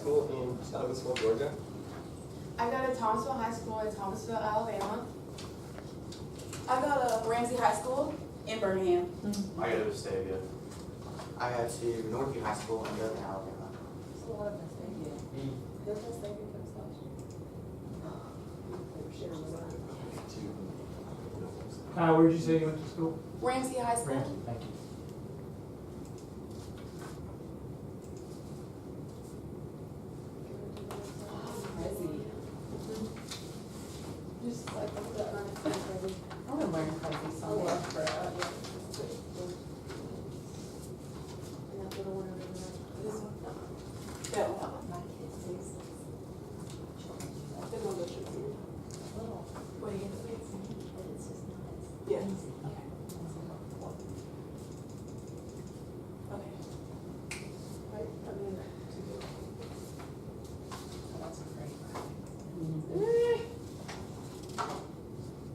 school in Thomasville, Georgia. I go to Thomasville High School in Thomasville, Alabama. I go to Ramsey High School in Birmingham. I go to Vestavia. I go to Northview High School in Birmingham, Alabama. So what if they Does they get themselves? Kyle, where did you say you went to school? Ramsey High School. Ramsey, thank you. Just like the unexpected. I want to learn crazy so much for And that little one over there. This one? That one. My kids do. They're gonna go shoot you. Little. What do you But it's just nice. Yeah. Easy. Okay. Okay. Right, I mean, oh, that's great.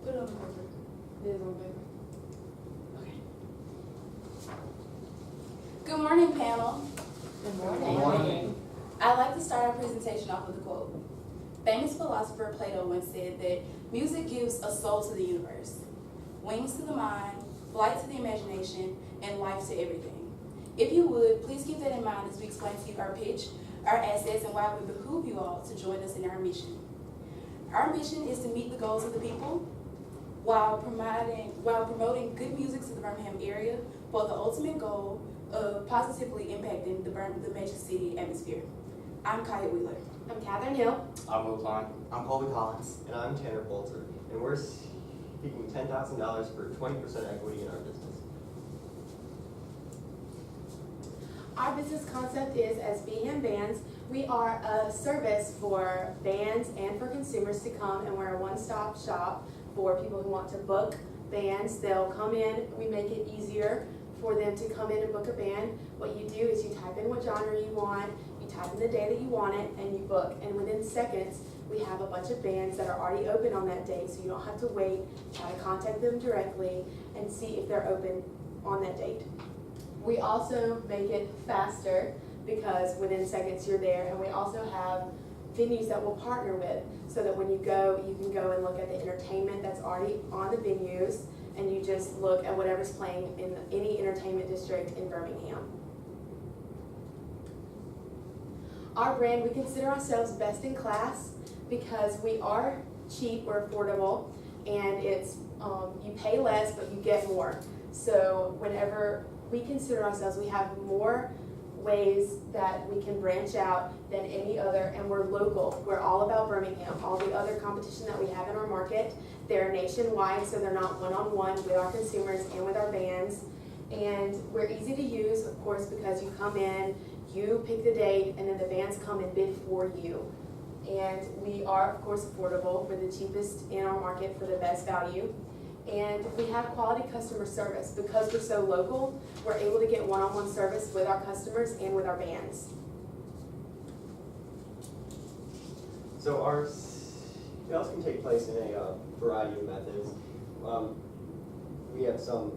Put it on the paper. It is on paper. Okay. Good morning, panel. Good morning. I'd like to start our presentation off with a quote. Famous philosopher Plato once said that music gives a soul to the universe, wings to the mind, flight to the imagination, and life to everything. If you would, please keep that in mind as we explain to you our pitch, our assets, and why it would behoove you all to join us in our mission. Our mission is to meet the goals of the people while promoting good music to the Birmingham area for the ultimate goal of positively impacting the Magic City atmosphere. I'm Kaya Wheeler. I'm Catherine Hill. I'm Will Klein. I'm Colby Collins. And I'm Tanner Bolter. And we're seeking $10,000 for 20% equity in our business. Our business concept is as Bham Bands. We are a service for bands and for consumers to come, and we're a one-stop shop for people who want to book bands. They'll come in, we make it easier for them to come in and book a band. What you do is you type in what genre you want, you type in the day that you want it, and you book. And within seconds, we have a bunch of bands that are already open on that date, so you don't have to wait, try to contact them directly and see if they're open on that date. We also make it faster because within seconds you're there, and we also have venues that we'll partner with so that when you go, you can go and look at the entertainment that's already on the venues, and you just look at whatever's playing in any entertainment district in Birmingham. Our brand, we consider ourselves best in class because we are cheap, we're affordable, and it's you pay less but you get more. So whenever we consider ourselves, we have more ways that we can branch out than any other, and we're local. We're all about Birmingham. All the other competition that we have in our market, they're nationwide, so they're not one-on-one with our consumers and with our bands. And we're easy to use, of course, because you come in, you pick the date, and then the bands come and bid for you. And we are, of course, affordable. We're the cheapest in our market for the best value. And we have quality customer service. Because we're so local, we're able to get one-on-one service with our customers and with our bands. So our sales can take place in a variety of methods. We have some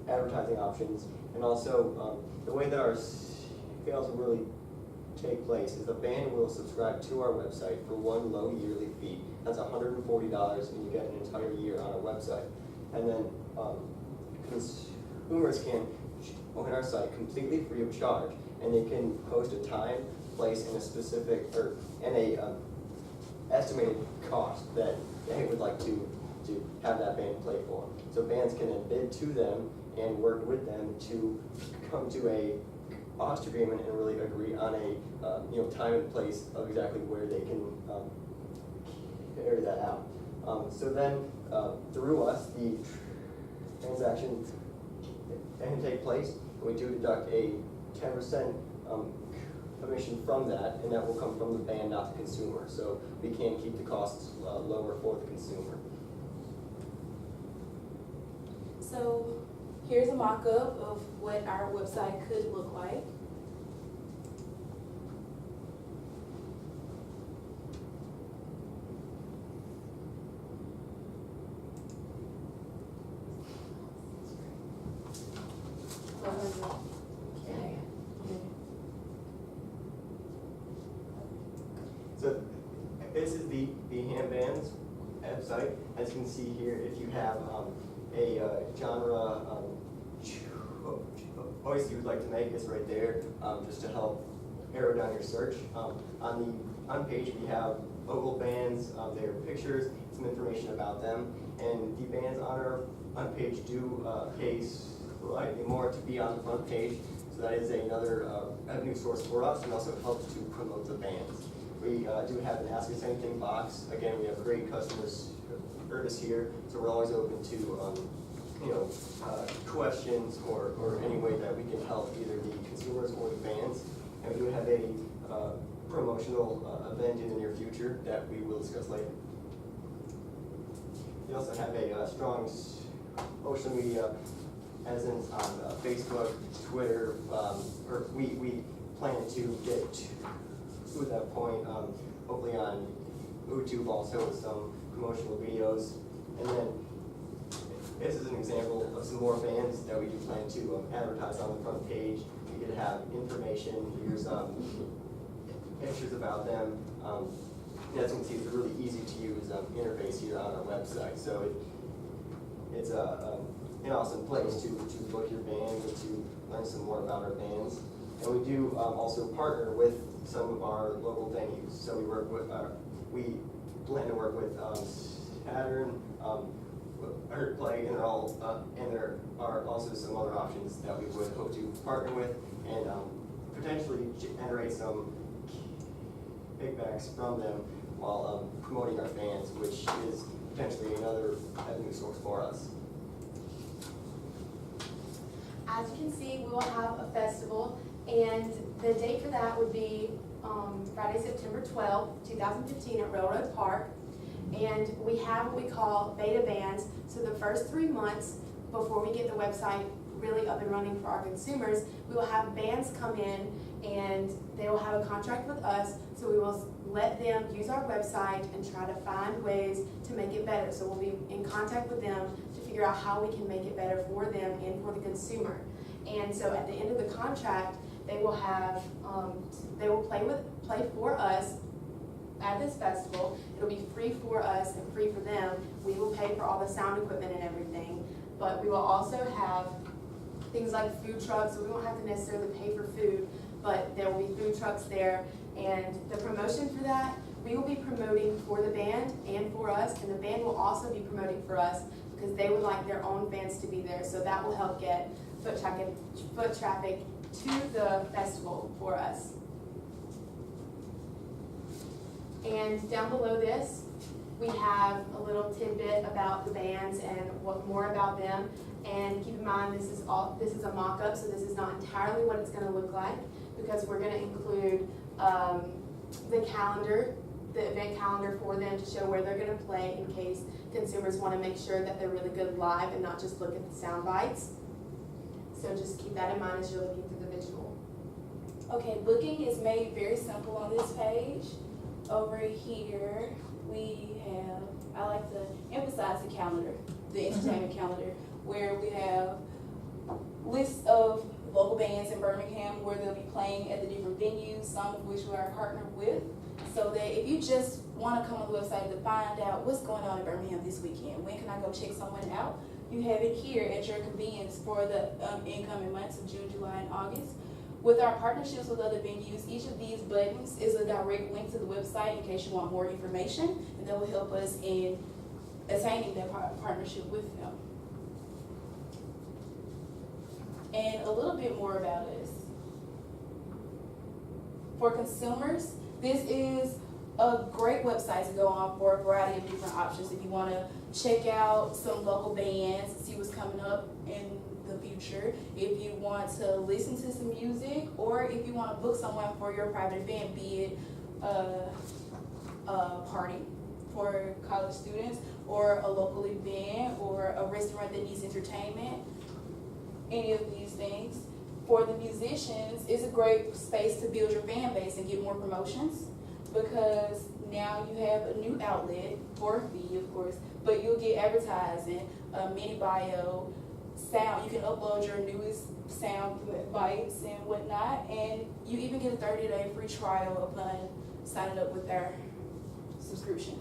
advertising options, and also the way that our sales will really take place is the band will subscribe to our website for one low yearly fee. That's $140, and you get an entire year on our website. And then consumers can join our site completely free of charge, and they can post a time, place, and a specific estimated cost that they would like to have that band play for. So bands can then bid to them and work with them to come to a cost agreement and really agree on a time and place of exactly where they can carry that out. So then through us, the transaction can take place. We do deduct a 10% commission from that, and that will come from the band, not the consumer. So we can keep the costs lower for the consumer. So here's a mock-up of what our website could look like. So this is the Bham Bands website. As you can see here, if you have a genre voice you would like to make, it's right there, just to help arrow down your search. On page we have local bands, their pictures, some information about them, and the bands on page do pay slightly more to be on the front page, so that is another revenue source for us, and also helps to promote the bands. We do have an Ask Us Anything box. Again, we have great customer service here, so we're always open to questions or any way that we can help either the consumers or the bands. And we do have a promotional event in the near future that we will discuss later. We also have a strong social media presence on Facebook, Twitter, or we plan to get to that point, hopefully on YouTube also with some promotional videos. And then this is an example of some more bands that we do plan to advertise on the front page. We could have information, here's pictures about them. As you can see, it's a really easy to use interface here on our website. So it's an awesome place to book your band and to learn some more about our bands. And we do also partner with some of our local venues. So we plan to work with Saturn, Play, and there are also some other options that we would hope to partner with and potentially generate some kickbacks from them while promoting our bands, which is potentially another revenue source for us. As you can see, we will have a festival, and the date for that would be Friday, September 12th, 2015 at Railroad Park. And we have what we call beta bands. So the first 3 months before we get the website really up and running for our consumers, we will have bands come in and they will have a contract with us. So we will let them use our website and try to find ways to make it better. So we'll be in contact with them to figure out how we can make it better for them and for the consumer. And so at the end of the contract, they will have, they will play for us at this festival. It'll be free for us and free for them. We will pay for all the sound equipment and everything, but we will also have things like food trucks, so we won't have to necessarily pay for food, but there will be food trucks there. And the promotion for that, we will be promoting for the band and for us, and the band will also be promoting for us because they would like their own bands to be there, so that will help get foot traffic to the festival for us. And down below this, we have a little tidbit about the bands and what more about them. And keep in mind, this is a mock-up, so this is not entirely what it's going to look like, because we're going to include the calendar, the event calendar for them to show where they're going to play in case consumers want to make sure that they're really good live and not just look at the sound bites. So just keep that in mind as you're looking through the visual. Okay, booking is made very simple on this page. Over here, we have, I like to emphasize the calendar, the entertainment calendar, where we have lists of local bands in Birmingham where they'll be playing at the different venues, some of which we are partnered with, so that if you just want to come on the website to find out what's going on in Birmingham this weekend, when can I go check someone out, you have it here at your convenience for the incoming months of June, July, and August. With our partnerships with other venues, each of these buttons is a direct link to the website in case you want more information, and that will help us in attaining that partnership with them. And a little bit more about us. For consumers, this is a great website to go on for a variety of different options. If you want to check out some local bands, see what's coming up in the future, if you want to listen to some music, or if you want to book someone for your private event, be it a party for college students, or a local event, or a restaurant that needs entertainment, any of these things. For the musicians, it's a great space to build your fan base and get more promotions, because now you have a new outlet for a fee, of course, but you'll get advertising, a mini bio, sound. You can upload your newest sound bites and whatnot, and you even get a 30-day free trial upon signing up with their subscription.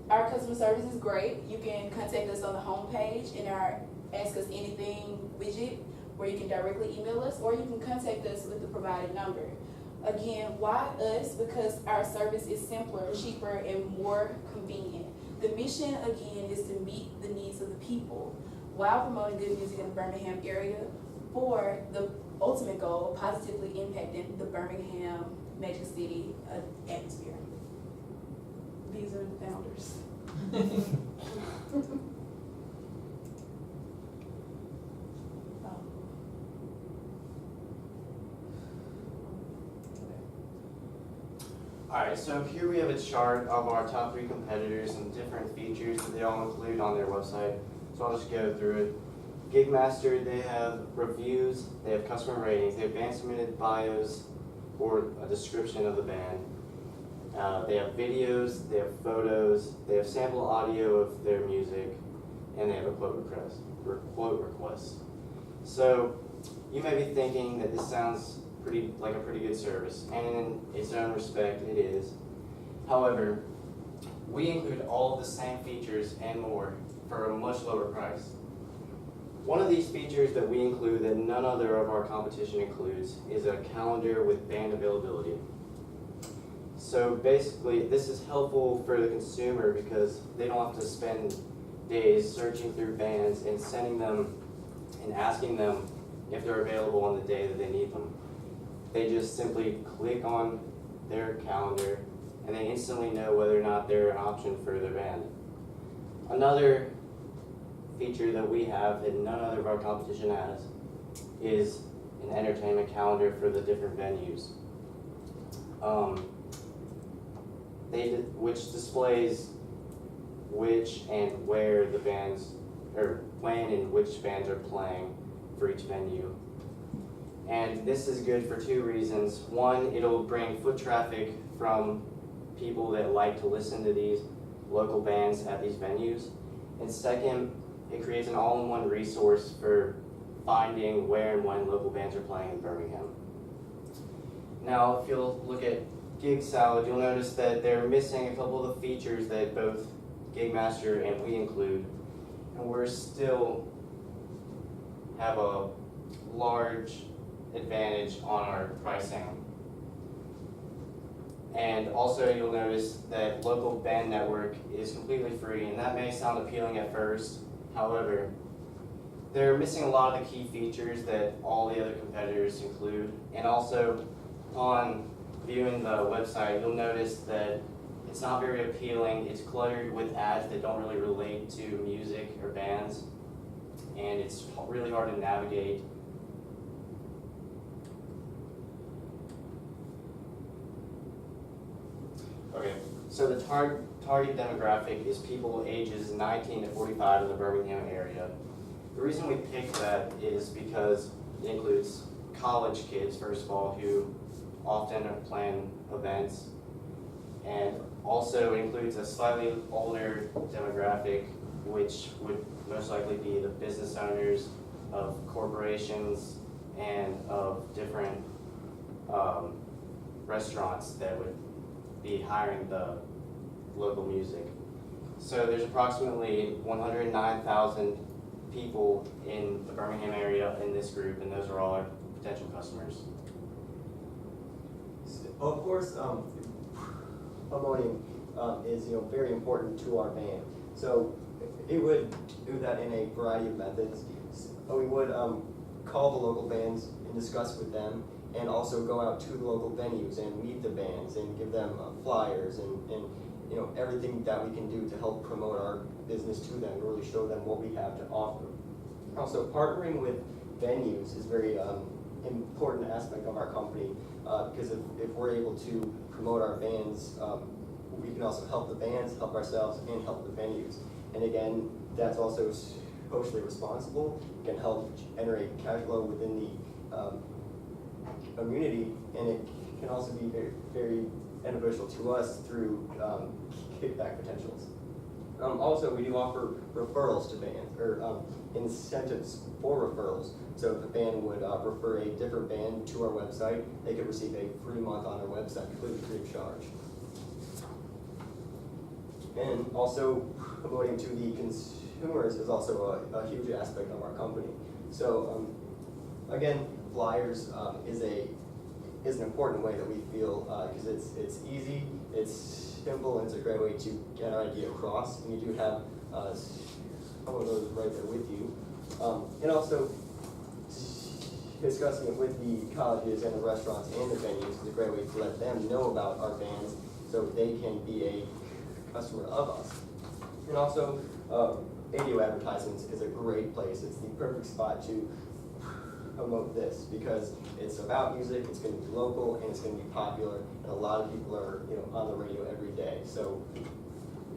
Our customer service is great. You can contact us on the homepage in our Ask Us Anything widget, where you can directly email us, or you can contact us with the provided number. Again, why us? Because our service is simpler, cheaper, and more convenient. The mission, again, is to meet the needs of the people while promoting good music in the Birmingham area for the ultimate goal of positively impacting the Birmingham major city atmosphere. These are the founders. Alright, so here we have a chart of our top 3 competitors and different features that they all include on their website. So I'll just go through it. Gigmaster, they have reviews, they have customer ratings, they have band submitted bios or a description of the band. They have videos, they have photos, they have sample audio of their music, and they have a quote request. So you may be thinking that this sounds like a pretty good service, and in its own respect, it is. However, we include all of the same features and more for a much lower price. One of these features that we include that none other of our competition includes is a calendar with band availability. So basically, this is helpful for the consumer because they don't have to spend days searching through bands and sending them and asking them if they're available on the day that they need them. They just simply click on their calendar and they instantly know whether or not they're an option for their band. Another feature that we have that none other of our competition has is an entertainment calendar for the different venues. Which displays which and where the bands, or when and which bands are playing for each venue. And this is good for 2 reasons. One, it'll bring foot traffic from people that like to listen to these local bands at these venues. And second, it creates an all-in-one resource for finding where and when local bands are playing in Birmingham. Now, if you'll look at Gig Salad, you'll notice that they're missing a couple of the features that both Gigmaster and we include, and we're still have a large advantage on our pricing. And also you'll notice that local band network is completely free, and that may sound appealing at first. However, they're missing a lot of the key features that all the other competitors include. And also, on viewing the website, you'll notice that it's not very appealing. It's cluttered with ads that don't really relate to music or bands, and it's really hard to navigate. Okay, so the target demographic is people ages 19 to 45 in the Birmingham area. The reason we picked that is because it includes college kids, first of all, who often plan events, and also includes a slightly older demographic, which would most likely be the business owners of corporations and of different restaurants that would be hiring the local music. So there's approximately 109,000 people in the Birmingham area in this group, and those are all our potential customers. Of course, promoting is very important to our band. So it would do that in a variety of methods. So we would call the local bands and discuss with them, and also go out to the local venues and meet the bands and give them flyers and everything that we can do to help promote our business to them, and really show them what we have to offer. Also, partnering with venues is a very important aspect of our company, because if we're able to promote our bands, we can also help the bands, help ourselves, and help the venues. And again, that's also socially responsible. It can help generate cash flow within the community, and it can also be very, very beneficial to us through kickback potentials. Also, we do offer referrals to bands, or incentives for referrals. So if a band would refer a different band to our website, they could receive a free month on our website, completely free of charge. And also, promoting to the consumers is also a huge aspect of our company. So again, flyers is an important way that we feel, because it's easy, it's simple, and it's a great way to get our idea across. And you do have some of those right there with you. And also, discussing it with the colleges and the restaurants and the venues is a great way to let them know about our bands so they can be a customer of us. And also, radio advertisements is a great place. It's the perfect spot to promote this because it's about music, it's going to be local, and it's going to be popular, and a lot of people are on the radio every day. So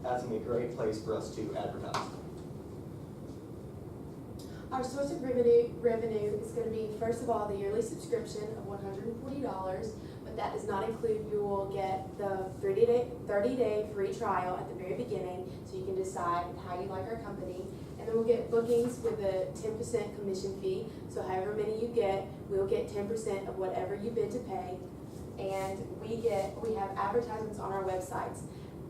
that's going to be a great place for us to advertise. Our source of revenue is going to be, first of all, the yearly subscription of $140, but that does not include, you will get the 30-day free trial at the very beginning, so you can decide how you like our company. And then we'll get bookings with a 10% commission fee, so however many you get, we'll get 10% of whatever you bid to pay. And we have advertisements on our websites,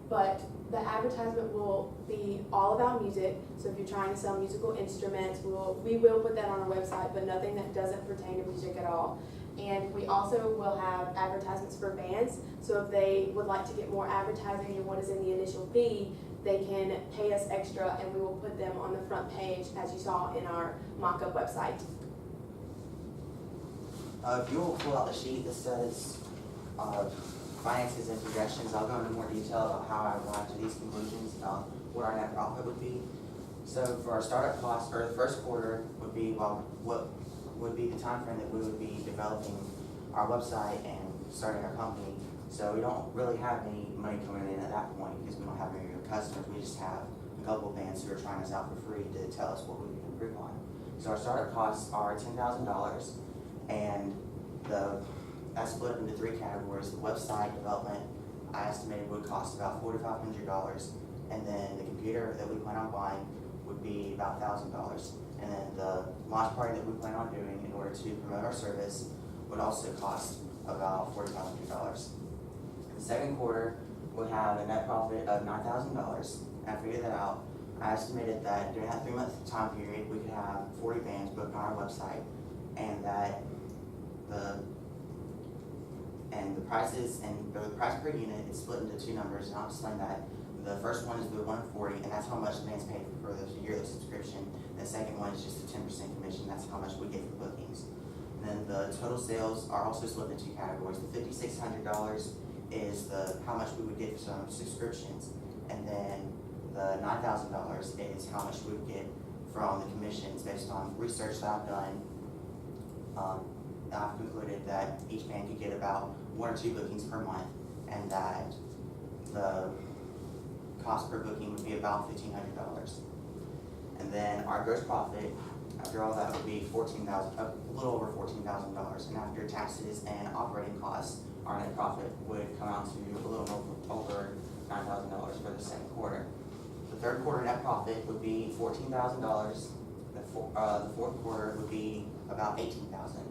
but the advertisement will be all about music. So if you're trying to sell musical instruments, we will put that on our website, but nothing that doesn't pertain to music at all. And we also will have advertisements for bands. So if they would like to get more advertising than what is in the initial fee, they can pay us extra, and we will put them on the front page, as you saw in our mock-up website. If you will pull out the sheet that says finances and projections, I'll go into more detail about how I arrived to these conclusions about what our net profit would be. So for our startup costs, for the first quarter would be what would be the time frame that we would be developing our website and starting our company. So we don't really have any money coming in at that point because we don't have any customers. We just have a couple of bands who are trying us out for free to tell us what we can improve on. So our startup costs are $10,000, and that's split into three categories. The website development, I estimated, would cost about $400 to $500, and then the computer that we plan on buying would be about $1,000, and then the launch party that we plan on doing in order to promote our service would also cost about $4,500. The second quarter would have a net profit of $9,000. I figured that out. I estimated that during that 3-month time period, we could have 40 bands booked on our website, and that the prices and the price per unit is split into two numbers, and I'll explain that. The first one is the 140, and that's how much the bands pay for the yearly subscription. The second one is just a 10% commission. That's how much we get for bookings. And then the total sales are also split into two categories. The $5,600 is how much we would get from subscriptions, and then the $9,000 is how much we would get from the commissions based on research that I've done. I've concluded that each band could get about 1 or 2 bookings per month, and that the cost per booking would be about $1,500. And then our gross profit, after all that, would be a little over $14,000. And after taxes and operating costs, our net profit would come out to a little over $9,000 for the second quarter. The third quarter net profit would be $14,000. The fourth quarter would be about $18,000.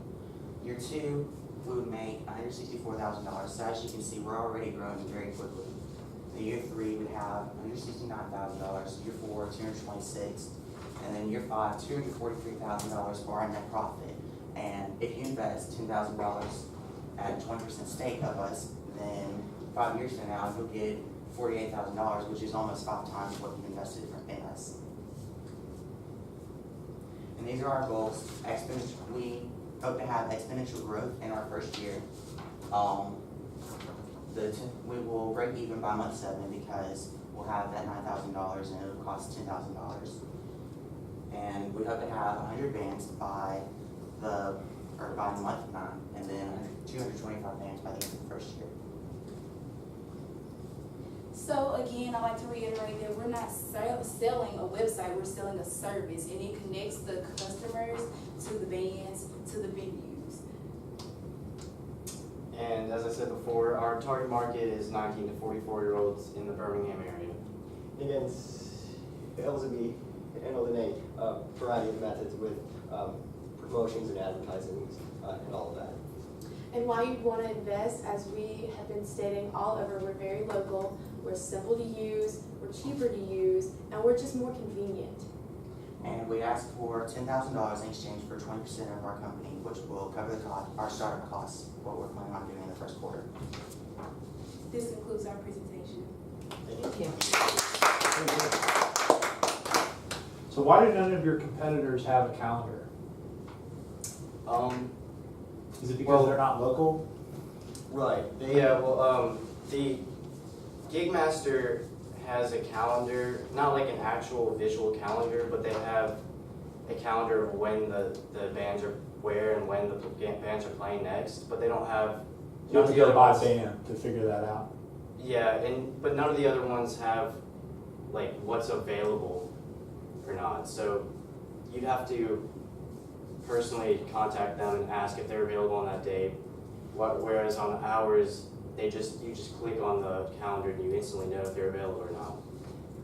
Year 2, we would make $164,000. So as you can see, we're already growing very quickly. The year 3 would have $169,000. Year 4, $226,000, and then year 5, $243,000 for our net profit. And if you invest $10,000 at 20% stake of us, then 5 years from now you'll get $48,000, which is almost 5 times what you invested in us. And these are our goals. We hope to have exponential growth in our first year. We will break even by month 7 because we'll have that $9,000 and it'll cost $10,000. And we hope to have 100 bands by month 9, and then 225 bands by the end of the first year. So again, I'd like to reiterate that we're not selling a website, we're selling a service, and it connects the customers to the bands, to the venues. And as I said before, our target market is 19 to 44-year-olds in the Birmingham area. again, LZB handled in a variety of methods with promotions and advertisements and all of that. And why you'd want to invest, as we have been stating all over, we're very local, we're simple to use, we're cheaper to use, and we're just more convenient. And we asked for $10,000 in exchange for 20% of our company, which will cover the cost, our startup costs, what we're planning on doing in the first quarter. This concludes our presentation. Thank you. So why do none of your competitors have a calendar? Is it because Well- they're not local? Right. The Gigmaster has a calendar, not like an actual visual calendar, but they have a calendar of when the bands are where and when the bands are playing next, but they don't have. You have to none go of the buy a other ones- band to figure that out. Yeah, but none of the other ones have like what's available or not. So you'd have to personally contact them and ask if they're available on that date. Whereas on ours, you just click on the calendar and you instantly know if they're available or not.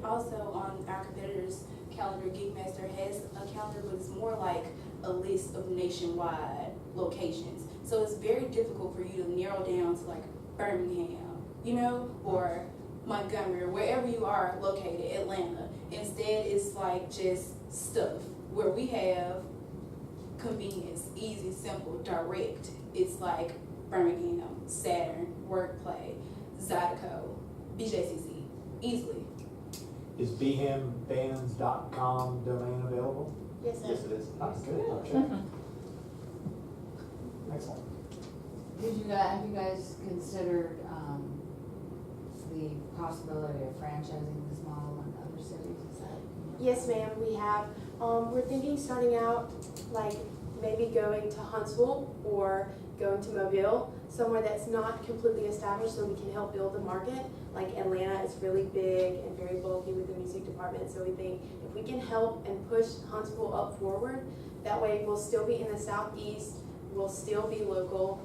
Also, on our competitors' calendar, Geekmaster has a calendar, but it's more like a list of nationwide locations. So it's very difficult for you to narrow down to like Birmingham, you know, or Montgomery, or wherever you are located, Atlanta. Instead, it's like just stuff where we have convenience, easy, simple, direct. It's like Birmingham, Saturn, Workplay, Zydeco, BJCC, easily. Is bhambands.com domain available? Yes, sir. Yes, it is. Ah, good, okay. Excellent. Have you guys considered, the possibility of franchising this model in other cities? Is that? Yes, ma'am, we have. We're thinking starting out, like maybe going to Huntsville or going to Mobile, somewhere that's not completely established so we can help build the market. Like Atlanta is really big and very bulky with the music department, so we think if we can help and push Huntsville up forward, that way we'll still be in the southeast, we'll still be local.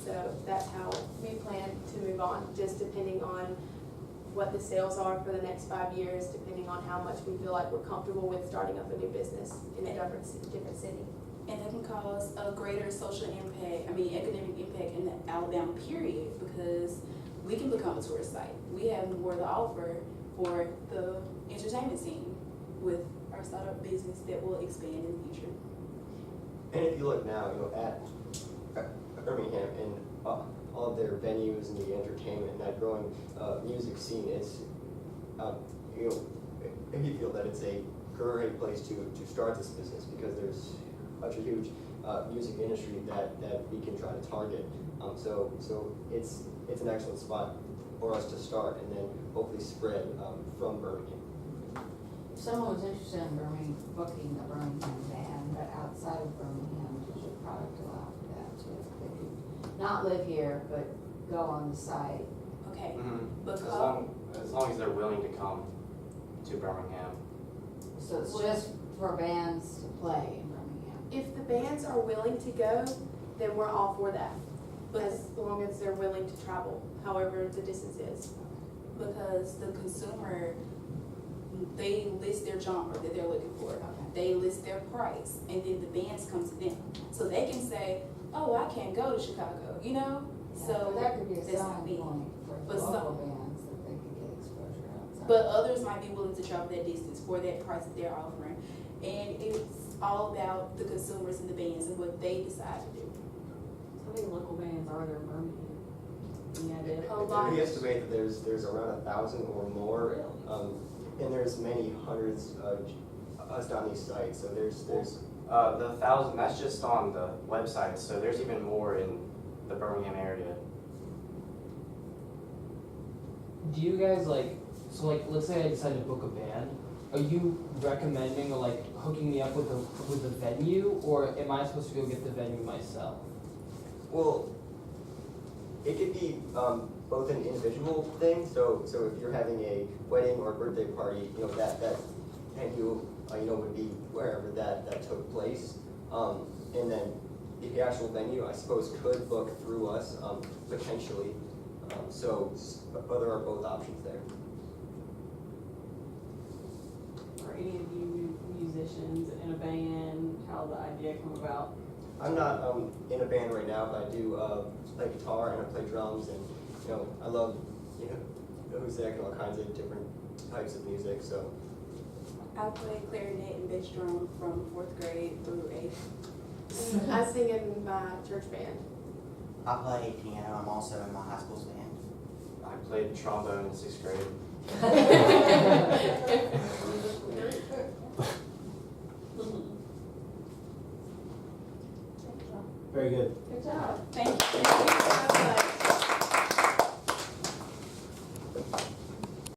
So that's how we plan to move on, just depending on what the sales are for the next 5 years, depending on how much we feel like we're comfortable with starting up a new business in a different city. And that can cause a greater social impact, economic impact in the Alabama period, because we can become a tourist site. We have more to offer for the entertainment scene with our startup business that will expand in the future. And if you look now, at Birmingham and all of their venues and the entertainment and that growing music scene, it's you feel that it's a great place to start this business because there's such a huge music industry that we can try to target. So it's an excellent spot for us to start and then hopefully spread from Birmingham. If someone was interested in booking a Birmingham band, but outside of Birmingham, does your product allow for that too? They could not live here, but go on the site. Okay, As because long as they're willing to come to Birmingham. So it's just for bands to play in Birmingham. If the bands are willing to go, then we're all for that, as long as they're willing to travel, however the distance is. because the consumer, they list their genre that they're looking for. Okay. They list their price, and then the bands come to them. So they can say, oh, I can't go to Chicago, you know? Yeah, So but that could be a that's not me. selling point for But local bands that they could get exposure outside. But others might be willing to travel that distance for that price that they're offering. And it's all about the consumers and the bands and what they decide to do. How many local bands are there in Birmingham? Any idea? A lot. We estimate that there's around 1,000 or more, and there's many hundreds of us on these sites. So there's The 1,000, that's just on the website, so there's even more in the Birmingham area. Do you guys let's say I decide to book a band, are you recommending or hooking me up with a venue, or am I supposed to go get the venue myself? well, it could be both an individual thing. So if you're having a wedding or a birthday party, that venue would be wherever that took place, and then the actual venue I suppose could book through us potentially. But there are both options there. any of you musicians in a band? How the idea come about? I'm not in a band right now, but I do play guitar and I play drums, and I love music and all kinds of different types of music. So I play clarinet and bass drum from 4th grade through 8th. I sing in my church band. I play piano. I'm also in my high school's band. I played trombone in 6th grade. Very good. Good job. Thank you.